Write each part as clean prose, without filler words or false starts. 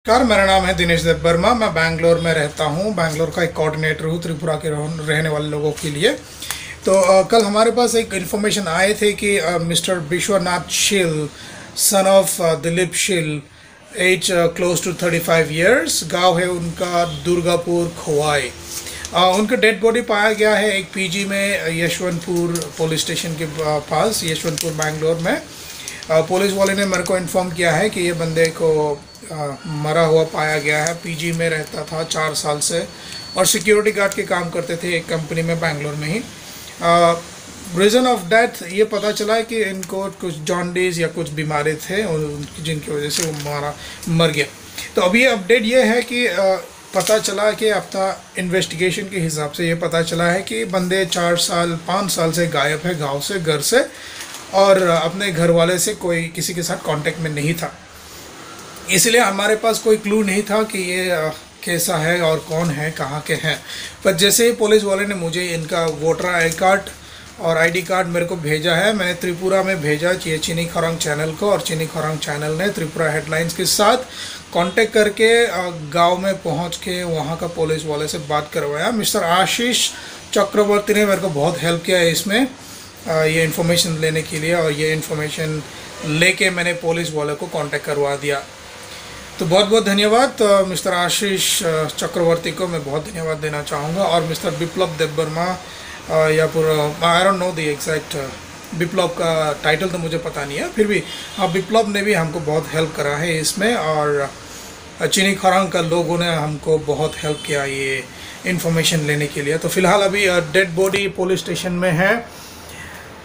Car मेरा नाम है दिनेश देव वर्मा। मैं बैंगलोर में रहता हूँ। बैंगलोर का एक कोऑर्डिनेटर हूँ त्रिपुरा के रहने वाले लोगों के लिए। तो कल हमारे पास एक इन्फॉर्मेशन आए थे कि मिस्टर विश्वनाथ शील, सन ऑफ दिलीप शील, एज क्लोज टू 35 ईयर्स, गांव है उनका दुर्गापुर खोवाई। उनका डेड बॉडी पाया गया है एक पीजी में यशवंतपुर पुलिस स्टेशन के पास, यशवंतपुर बैंगलोर में। पुलिस वाले ने मेरे को इन्फॉर्म किया है कि ये बंदे को मरा हुआ पाया गया है। पीजी में रहता था 4 साल से और सिक्योरिटी गार्ड के काम करते थे एक कंपनी में बैंगलोर में ही। रीज़न ऑफ डेथ ये पता चला है कि इनको कुछ जॉन्डिस या कुछ बीमारी थे जिनकी वजह से वो मर गया। तो अभी अपडेट ये है कि पता चला कि अपना इन्वेस्टिगेशन के हिसाब से ये पता चला है कि बंदे 4 साल 5 साल से गायब है गांव से, घर से, और अपने घर वाले से कोई किसी के साथ कांटेक्ट में नहीं था। इसलिए हमारे पास कोई क्लू नहीं था कि ये कैसा है और कौन है, कहाँ के हैं। पर जैसे ही पुलिस वाले ने मुझे इनका वोटर आई कार्ड और आईडी कार्ड मेरे को भेजा है, मैंने त्रिपुरा में भेजा ये चीनी खरंग चैनल को, और चीनी खरंग चैनल ने त्रिपुरा हेडलाइंस के साथ कांटेक्ट करके गांव में पहुंच के वहां का पुलिस वाले से बात करवाया। मिस्टर आशीष चक्रवर्ती ने मेरे को बहुत हेल्प किया है इसमें ये इन्फॉर्मेशन लेने के लिए, और ये इन्फॉर्मेशन लेके मैंने पुलिस वाले को कांटेक्ट करवा दिया। तो बहुत बहुत धन्यवाद मिस्टर आशीष चक्रवर्ती को मैं बहुत धन्यवाद देना चाहूँगा, और मिस्टर विप्लव देव वर्मा या पूरा I don't know the exact Biplab का टाइटल तो मुझे पता नहीं है, फिर भी हाँ विप्लव ने भी हमको बहुत हेल्प करा है इसमें, और चीनी खरंग का लोगों ने हमको बहुत हेल्प किया ये इन्फॉर्मेशन लेने के लिए। तो फिलहाल अभी डेड बॉडी पुलिस स्टेशन में है।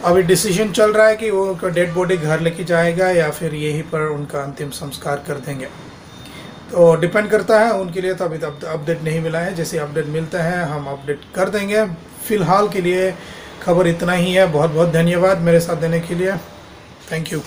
अभी डिसीजन चल रहा है कि वो उनका डेड बॉडी घर लेके जाएगा या फिर यहीं पर उनका अंतिम संस्कार कर देंगे। तो डिपेंड करता है उनके लिए। तो अभी तक अपडेट नहीं मिला है, जैसे अपडेट मिलता है हम अपडेट कर देंगे। फ़िलहाल के लिए खबर इतना ही है। बहुत बहुत धन्यवाद मेरे साथ देने के लिए। Thank you.